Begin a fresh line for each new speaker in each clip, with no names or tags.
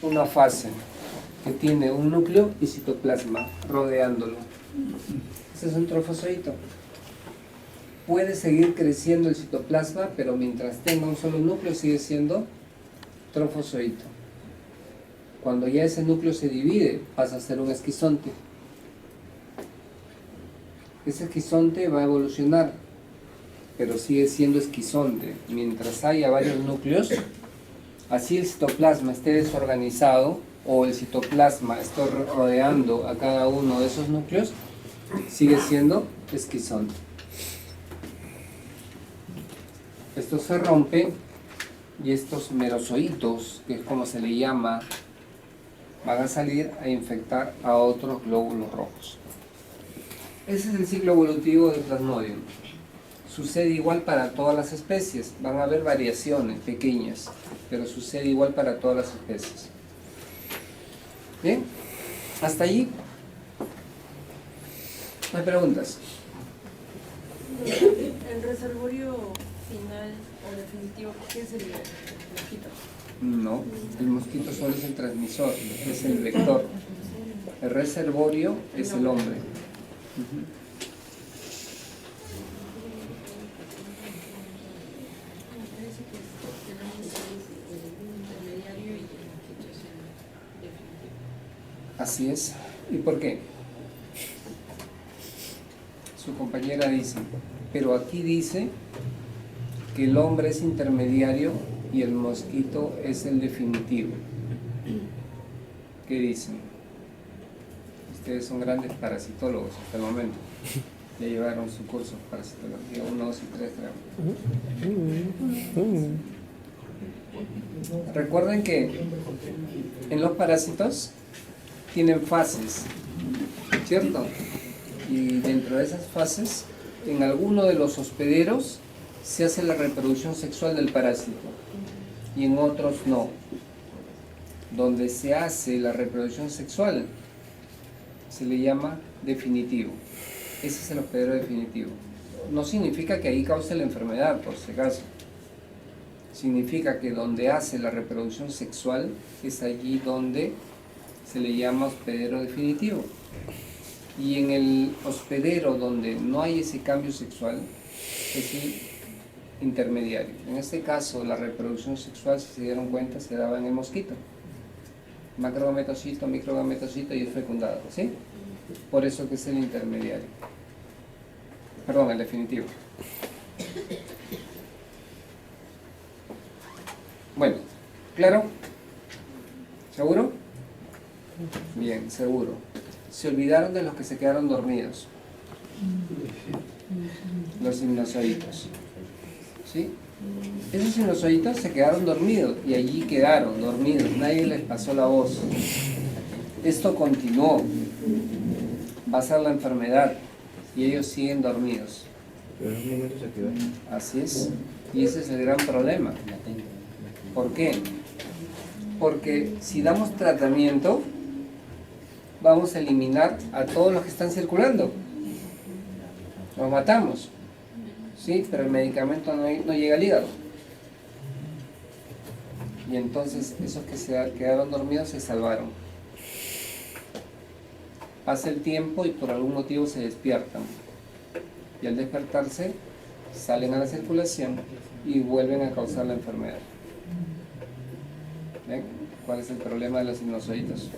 una fase que tiene un núcleo y citoplasma rodeándolo. Ese es un trofozoito. Puede seguir creciendo el citoplasma, pero mientras tenga un solo núcleo sigue siendo trofozoito. Cuando ya ese núcleo se divide, pasa a ser un esquizonte. Ese esquizonte va a evolucionar, pero sigue siendo esquizonte. Mientras haya varios núcleos, así el citoplasma esté desorganizado o el citoplasma esté rodeando a cada uno de esos núcleos, sigue siendo esquizonte. Esto se rompe y estos merozoitos, que es como se le llama, van a salir a infectar a otros glóbulos rojos. Ese es el ciclo evolutivo del Plasmodium. Sucede igual para todas las especies. Van a haber variaciones pequeñas, pero sucede igual para todas las especies. ¿Bien? ¿Hasta allí? ¿No hay preguntas?
El reservorio final o definitivo, ¿qué sería? ¿El mosquito?
No, el mosquito solo es el transmisor, es el vector. El reservorio es el hombre. Así es. ¿Y por qué? Su compañera dice, pero aquí dice que el hombre es intermediario y el mosquito es el definitivo. ¿Qué dicen? Ustedes son grandes parasitólogos hasta el momento. Ya llevaron su curso de parasitología 1, 2 y 3, creo. Recuerden que en los parásitos tienen fases, ¿cierto? Y dentro de esas fases, en alguno de los hospederos se hace la reproducción sexual del parásito y en otros no. Donde se hace la reproducción sexual se le llama definitivo. Ese es el hospedero definitivo. No significa que ahí cause la enfermedad, por si acaso. Significa que donde hace la reproducción sexual es allí donde se le llama hospedero definitivo. Y en el hospedero donde no hay ese cambio sexual es el intermediario. En este caso, la reproducción sexual, si se dieron cuenta, se daba en el mosquito. Macrogametocito, microgametocito y es fecundado, ¿sí? Por eso que es el intermediario. Perdón, el definitivo. Bueno, ¿claro? ¿Seguro? Bien, seguro. Se olvidaron de los que se quedaron dormidos. Los sinusoides. ¿Sí? Esos sinusoides se quedaron dormidos y allí quedaron dormidos. Nadie les pasó la voz. Esto continuó. Va a ser la enfermedad y ellos siguen dormidos.
Pero en un momento se activaron.
Así es. Y ese es el gran problema. ¿Por qué? Porque si damos tratamiento, vamos a eliminar a todos los que están circulando. Los matamos. Sí, pero el medicamento no llega al hígado. Y entonces esos que se quedaron dormidos se salvaron. Pasa el tiempo y por algún motivo se despiertan. Y al despertarse salen a la circulación y vuelven a causar la enfermedad. ¿Ven? ¿Cuál es el problema de los sinusoides?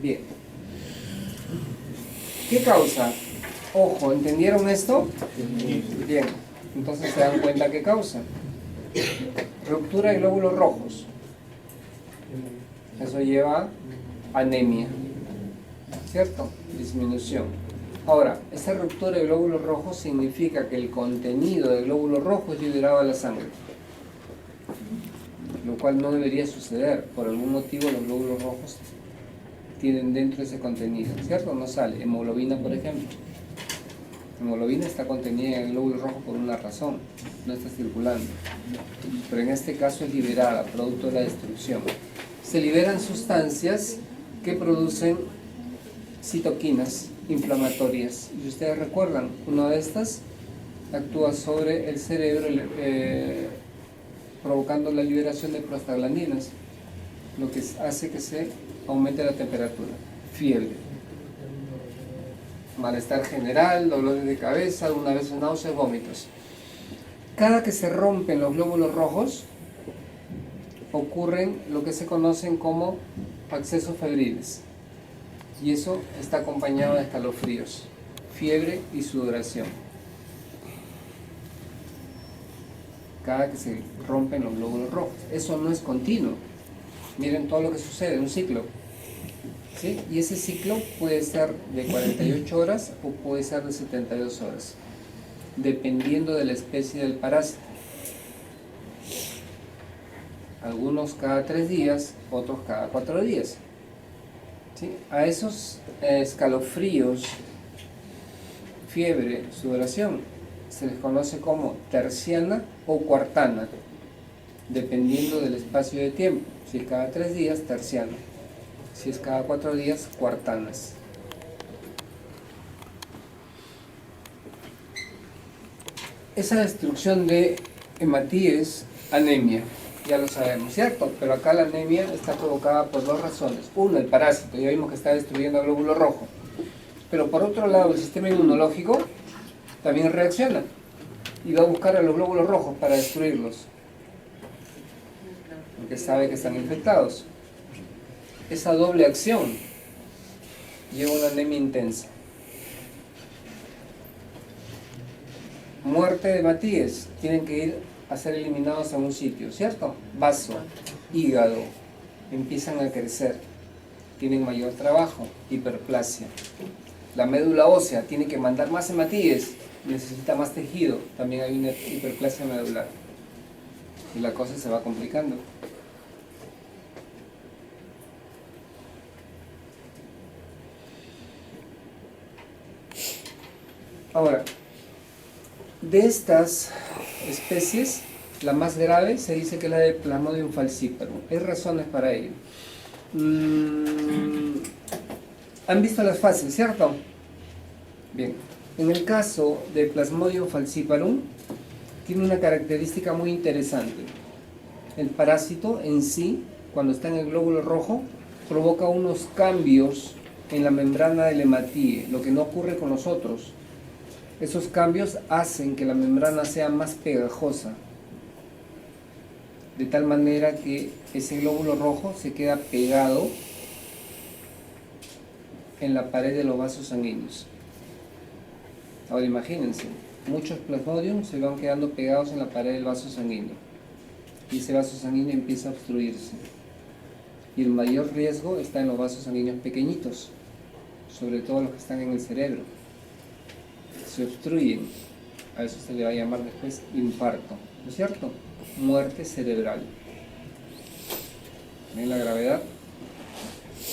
Bien. ¿Qué causa? Ojo, ¿entendieron esto? Bien. Entonces se dan cuenta qué causa. Ruptura de glóbulos rojos. Eso lleva a anemia. ¿Cierto? Disminución. Ahora, esa ruptura de glóbulos rojos significa que el contenido de glóbulos rojos es liberado a la sangre. Lo cual no debería suceder. Por algún motivo los glóbulos rojos tienen dentro ese contenido, ¿cierto? No sale. Hemoglobina, por ejemplo. Hemoglobina está contenida en el glóbulo rojo por una razón, no está circulando. Pero en este caso es liberada, producto de la destrucción. Se liberan sustancias que producen citoquinas inflamatorias. Y ustedes recuerdan, una de estas actúa sobre el cerebro, provocando la liberación de prostaglandinas, lo que hace que se aumente la temperatura, fiebre, malestar general, dolores de cabeza, algunas veces náuseas, vómitos. Cada que se rompen los glóbulos rojos, ocurren lo que se conocen como accesos febriles, y eso está acompañado de escalofríos, fiebre y sudoración. Cada que se rompen los glóbulos rojos. Eso no es continuo. Miren todo lo que sucede, un ciclo. ¿Sí? Y ese ciclo puede ser de 48 horas o puede ser de 72 horas, dependiendo de la especie del parásito. Algunos cada 3 días, otros cada 4 días. ¿Sí? A esos escalofríos, fiebre, sudoración, se les conoce como terciana o cuartana, dependiendo del espacio de tiempo. Si es cada 3 días, terciana. Si es cada 4 días, cuartanas. Esa destrucción de hematíes, anemia, ya lo sabemos, ¿cierto? Pero acá la anemia está provocada por 2 razones. Uno, el parásito, ya vimos que está destruyendo el glóbulo rojo. Pero por otro lado, el sistema inmunológico también reacciona y va a buscar a los glóbulos rojos para destruirlos, porque sabe que están infectados. Esa doble acción lleva a una anemia intensa. Muerte de hematíes, tienen que ir a ser eliminados a un sitio, ¿cierto? Vaso, hígado, empiezan a crecer, tienen mayor trabajo, hiperplasia. La médula ósea tiene que mandar más hematíes, necesita más tejido, también hay una hiperplasia medular. Y la cosa se va complicando. Ahora, de estas especies, la más grave se dice que es la de Plasmodium falciparum. Hay razones para ello. ¿Han visto las fases, cierto? Bien. En el caso de Plasmodium falciparum, tiene una característica muy interesante. El parásito en sí, cuando está en el glóbulo rojo, provoca unos cambios en la membrana del hematíe, lo que no ocurre con los otros. Esos cambios hacen que la membrana sea más pegajosa, de tal manera que ese glóbulo rojo se queda pegado en la pared de los vasos sanguíneos. Ahora imagínense, muchos plasmodium se van quedando pegados en la pared del vaso sanguíneo y ese vaso sanguíneo empieza a obstruirse. Y el mayor riesgo está en los vasos sanguíneos pequeñitos, sobre todo los que están en el cerebro. Se obstruyen, a eso se le va a llamar después infarto, ¿no es cierto? Muerte cerebral. ¿Ven la gravedad?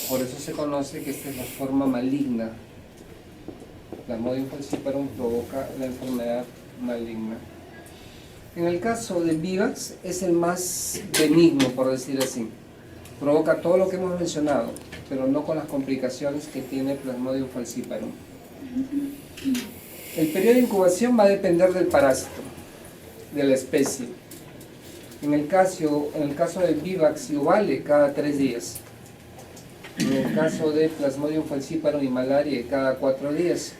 Por eso se conoce que esta es la forma maligna. Plasmodium falciparum provoca la enfermedad maligna. En el caso del Vivax es el más benigno, por decir así. Provoca todo lo que hemos mencionado, pero no con las complicaciones que tiene Plasmodium falciparum. El periodo de incubación va a depender del parásito, de la especie. En el caso del Vivax y Ovale, cada 3 días. En el caso de Plasmodium falciparum y malaria, cada 4 días.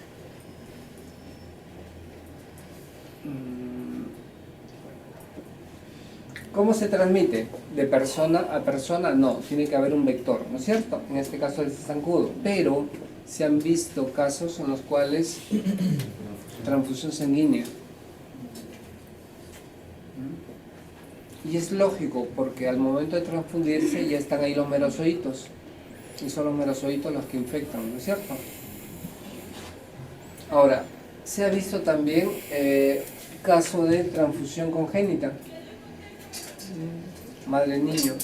¿Cómo se transmite? ¿De persona a persona? No, tiene que haber un vector, ¿no es cierto? En este caso es zancudo, pero se han visto casos en los cuales transfusión sanguínea. Y es lógico, porque al momento de transfundirse ya están ahí los merozoitos, y son los merozoitos los que infectan, ¿no es cierto? Ahora, se ha visto también caso de transfusión congénita, madre-niño.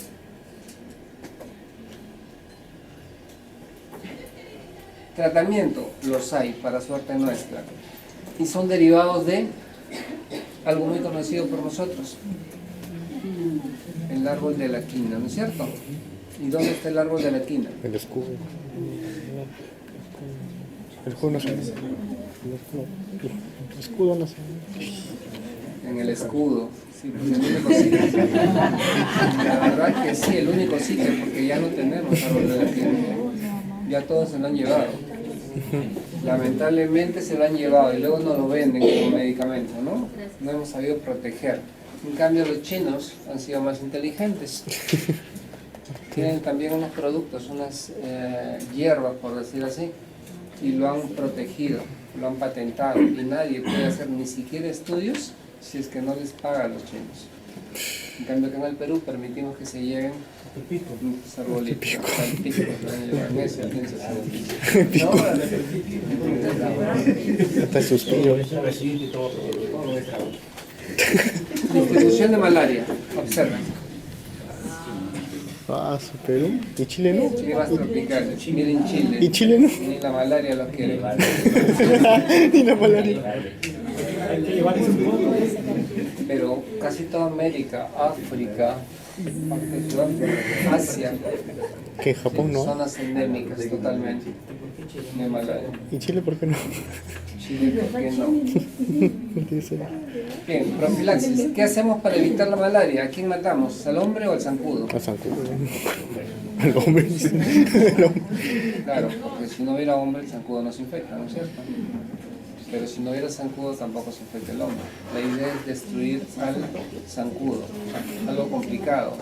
Tratamiento, los hay, para suerte nuestra, y son derivados de algo muy conocido por nosotros, el árbol de la quina, ¿no es cierto? ¿Y dónde está el árbol de la quina?
El escudo. El escudo no se ve.
Escudo no sé.
En el escudo. Sí, pues el único sitio. La verdad que sí, el único sitio, porque ya no tenemos árbol de la tierra. Ya todos se lo han llevado. Lamentablemente se lo han llevado y luego nos lo venden como medicamento, ¿no? No hemos sabido proteger. En cambio los chinos han sido más inteligentes. Tienen también unos productos, unas hierbas, por decir así, y lo han protegido, lo han patentado y nadie puede hacer ni siquiera estudios si es que no les paga a los chinos. En cambio que en el Perú permitimos que se lleven unos arbolitos, al pico, en eso pienso hacer.
Hasta suspiro.
Distribución de malaria, observen.
Ah, su Perú. ¿Y Chile no?
Climas tropicales, miren Chile.
¿Y Chile no?
Ni la malaria los quiere.
Ni la malaria.
Pero casi toda América, África, Asia,
Que Japón no.
zonas endémicas totalmente de malaria.
¿Y Chile por qué no?
Chile, ¿por qué no?
Dice,
Bien, profilaxis. ¿Qué hacemos para evitar la malaria? ¿A quién matamos? ¿Al hombre o al zancudo?
a zancudo. El hombre. El hombre.
Claro, porque si no hubiera hombre, el zancudo no se infecta, ¿no es cierto? Pero si no hubiera zancudo, tampoco se infecta el hombre. La idea es destruir al zancudo, algo complicado.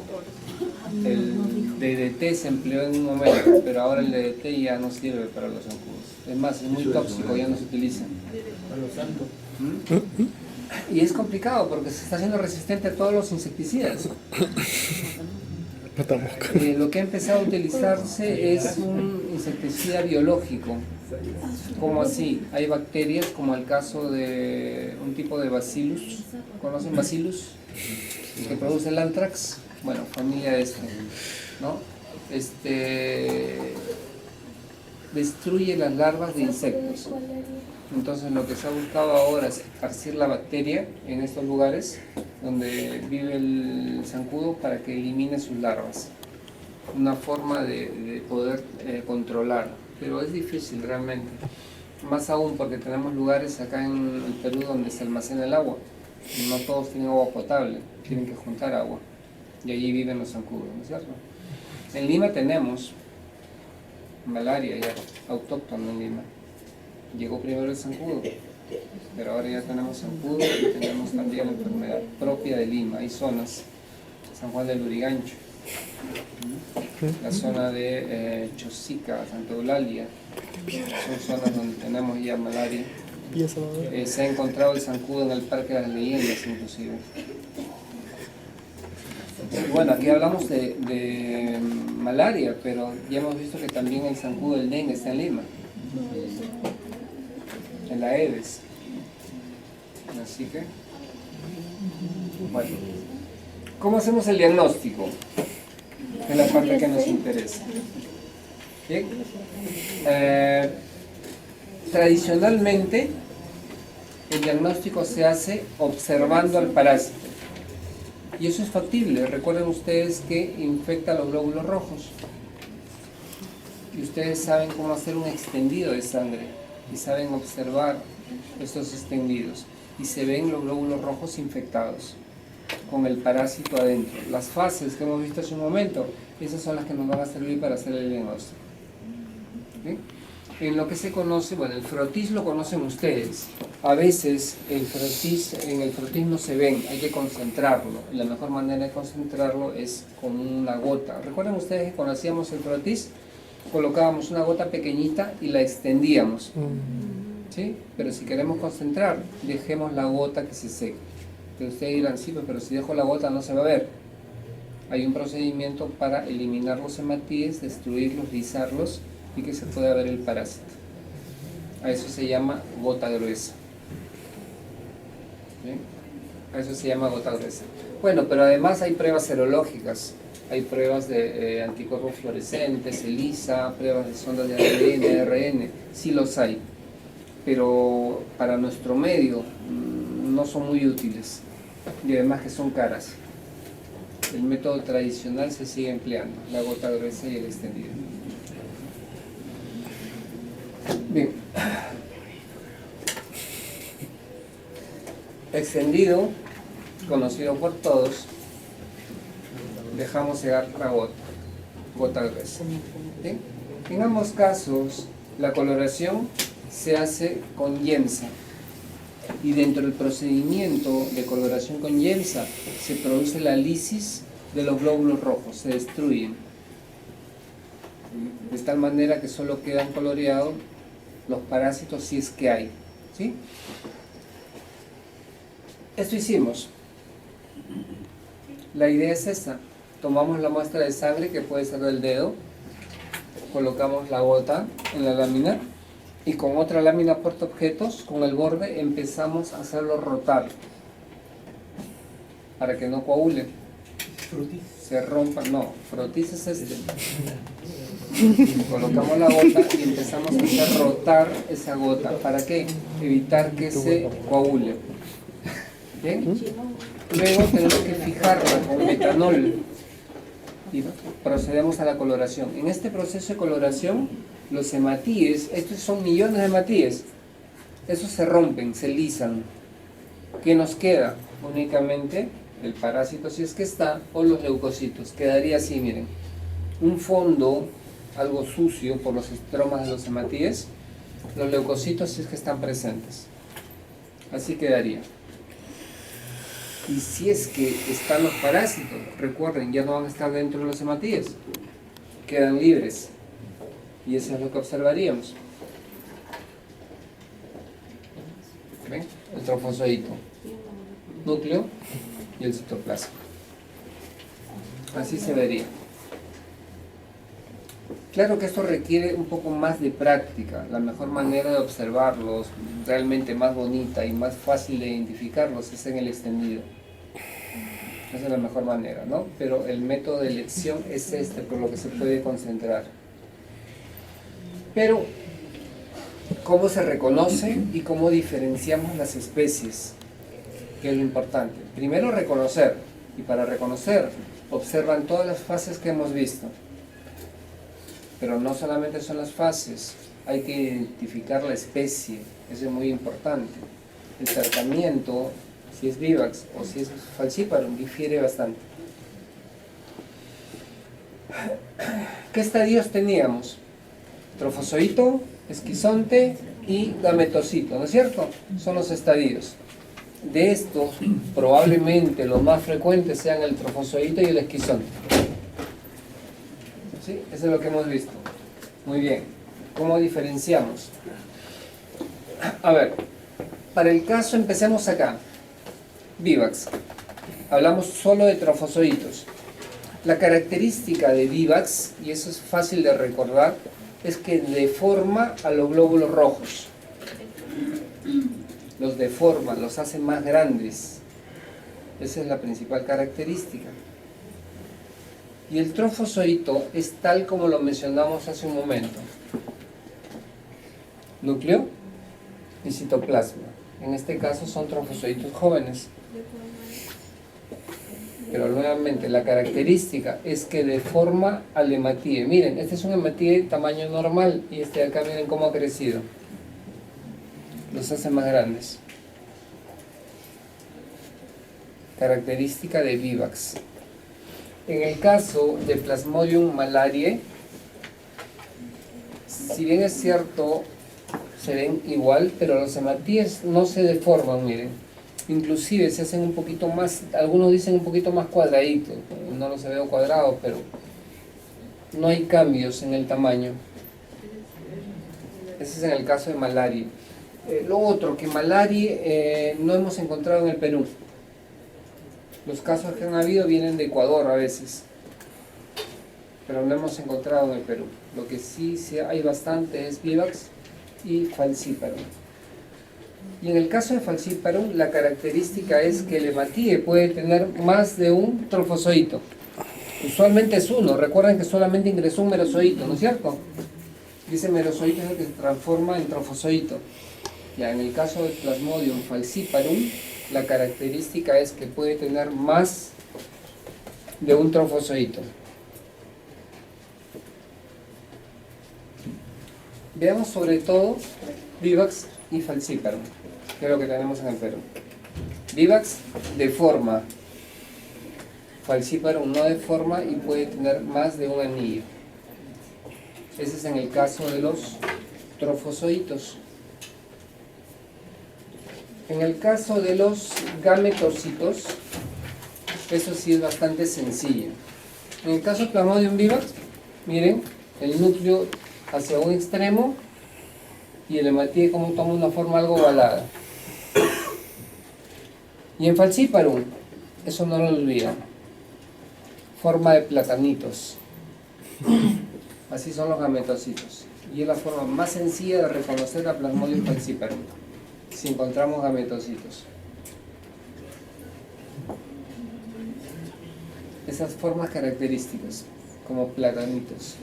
El DDT se empleó en un momento, pero ahora el DDT ya no sirve para los zancudos. Es más, es muy tóxico, ya no se utiliza. ¿Mm? Y es complicado porque se está haciendo resistente a todos los insecticidas. Lo que ha empezado a utilizarse es un insecticida biológico. ¿Cómo así? Hay bacterias, como el caso de un tipo de bacillus. ¿Conocen bacillus? Que produce el anthrax. Bueno, familia de ¿no? Destruye las larvas de insectos. Entonces lo que se ha buscado ahora es esparcir la bacteria en estos lugares donde vive el zancudo para que elimine sus larvas. Una forma de poder controlar, pero es difícil realmente. Más aún porque tenemos lugares acá en el Perú donde se almacena el agua. Y no todos tienen agua potable, tienen que juntar agua. Y allí viven los zancudos, ¿no es cierto? En Lima tenemos malaria ya, autóctona en Lima. Llegó primero el zancudo, pero ahora ya tenemos zancudo y tenemos también la enfermedad propia de Lima. Hay zonas, San Juan del Lurigancho, la zona de Chosica, Santa Eulalia, son zonas donde tenemos ya malaria. Se ha encontrado el zancudo en el Parque de las Leyendas inclusive. Bueno, aquí hablamos de malaria, pero ya hemos visto que también el zancudo del dengue está en Lima, en la Edes. Así que, bueno, ¿cómo hacemos el diagnóstico? Es la parte que nos interesa. ¿Bien? Tradicionalmente, el diagnóstico se hace observando al parásito. Y eso es factible. Recuerden ustedes que infecta los glóbulos rojos. Y ustedes saben cómo hacer un extendido de sangre. Y saben observar estos extendidos. Y se ven los glóbulos rojos infectados con el parásito adentro. Las fases que hemos visto hace un momento, esas son las que nos van a servir para hacer el diagnóstico. ¿Sí? En lo que se conoce, bueno, el frotis lo conocen ustedes. A veces en el frotis no se ven, hay que concentrarlo. La mejor manera de concentrarlo es con una gota. ¿Recuerdan ustedes que cuando hacíamos el frotis, colocábamos una gota pequeñita y la extendíamos? ¿Sí? Pero si queremos concentrar, dejemos la gota que se seque. Pero ustedes dirán, sí, pero si dejo la gota no se va a ver. Hay un procedimiento para eliminar los hematíes, destruirlos, rizarlos y que se pueda ver el parásito. A eso se llama gota gruesa. ¿Bien? A eso se llama gota gruesa. Bueno, pero además hay pruebas serológicas, hay pruebas de anticuerpos fluorescentes, ELISA, pruebas de sondas de ADN, ARN, sí los hay, pero para nuestro medio no son muy útiles y además que son caras. El método tradicional se sigue empleando, la gota gruesa y el extendido. Bien. extendido, conocido por todos, dejamos llegar la gota gruesa. ¿Sí? En ambos casos, la coloración se hace con Yemsa. Y dentro del procedimiento de coloración con Yemsa se produce la lisis de los glóbulos rojos, se destruyen. De tal manera que solo quedan coloreados los parásitos si es que hay. ¿Sí? Esto hicimos. La idea es esta. Tomamos la muestra de sangre, que puede ser del dedo, colocamos la gota en la lámina y con otra lámina portaobjetos, con el borde, empezamos a hacerlo rotar para que no coagule. Se rompa, no, frotis es este. Colocamos la gota y empezamos a hacer rotar esa gota. ¿Para qué? Evitar que se coagule. ¿Bien? Luego tenemos que fijarla con metanol y procedemos a la coloración. En este proceso de coloración, los hematíes, estos son millones de hematíes, esos se rompen, se lisan. ¿Qué nos queda? Únicamente el parásito, si es que está, o los leucocitos. Quedaría así, miren, un fondo algo sucio por los estromas de los hematíes, los leucocitos si es que están presentes. Así quedaría. Y si es que están los parásitos, recuerden, ya no van a estar dentro de los hematíes, quedan libres. Y eso es lo que observaríamos. ¿Ven? El trofozoito, núcleo y el citoplasma. Así se vería. Claro que esto requiere un poco más de práctica. La mejor manera de observarlos, realmente más bonita y más fácil de identificarlos, es en el extendido. Esa es la mejor manera, ¿no? Pero el método de elección es este, por lo que se puede concentrar. Pero, ¿cómo se reconoce y cómo diferenciamos las especies? Que es lo importante. Primero reconocer, y para reconocer, observan todas las fases que hemos visto. Pero no solamente son las fases, hay que identificar la especie, eso es muy importante. El tratamiento, si es Vivax o si es Falciparum, difiere bastante. ¿Qué estadios teníamos? Trofozoito, esquizonte y gametocito, ¿no es cierto? Son los estadios. De estos, probablemente los más frecuentes sean el trofozoito y el esquizonte. ¿Sí? Eso es lo que hemos visto. Muy bien. ¿Cómo diferenciamos? A ver, para el caso empecemos acá. Vivax. Hablamos solo de trofozoitos. La característica de Vivax, y eso es fácil de recordar, es que deforma a los glóbulos rojos. Los deforma, los hace más grandes. Esa es la principal característica. Y el trofozoito es tal como lo mencionamos hace un momento. Núcleo y citoplasma. En este caso son trofozoitos jóvenes. Pero nuevamente la característica es que deforma al hematíe. Miren, este es un hematíe de tamaño normal y este de acá miren cómo ha crecido. Los hace más grandes. Característica de Vivax. En el caso de Plasmodium malariae, si bien es cierto, se ven igual, pero los hematíes no se deforman, miren. Inclusive se hacen un poquito más, algunos dicen un poquito más cuadraditos, no los veo cuadrados, pero no hay cambios en el tamaño. Ese es en el caso de malaria. Lo otro, que malaria no hemos encontrado en el Perú. Los casos que han habido vienen de Ecuador a veces, pero no hemos encontrado en el Perú. Lo que sí hay bastante es Vivax y Falciparum. Y en el caso de Falciparum, la característica es que el hematíe puede tener más de un trofozoito. Usualmente es uno. Recuerden que solamente ingresó un merozoito, ¿no es cierto? Y ese merozoito es el que se transforma en trofozoito. Ya en el caso de Plasmodium falciparum, la característica es que puede tener más de un trofozoito. Veamos sobre todo Vivax y Falciparum, que es lo que tenemos en el Perú. Vivax deforma, falciparum no deforma y puede tener más de un anillo. Ese es en el caso de los trofozoitos. En el caso de los gametocitos, eso sí es bastante sencillo. En el caso de Plasmodium vivax, miren, el núcleo hacia un extremo y el hematíe como toma una forma algo ovalada. Y en Falciparum, eso no lo olvidan, forma de platanitos. Así son los gametocitos. Y es la forma más sencilla de reconocer a Plasmodium falciparum, si encontramos gametocitos. Esas formas características, como platanitos.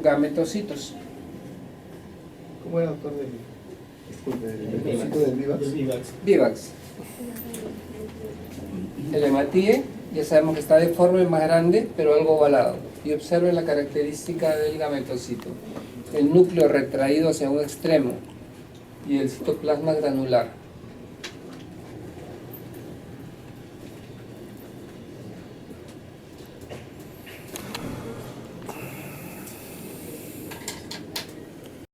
Gametocitos.
¿Cómo era, doctor? Disculpe, el cito del Vivax.
Vivax. El hematíe, ya sabemos que está deforme, más grande, pero algo ovalado. Y observen la característica del gametocito. El núcleo retraído hacia un extremo y el citoplasma granular.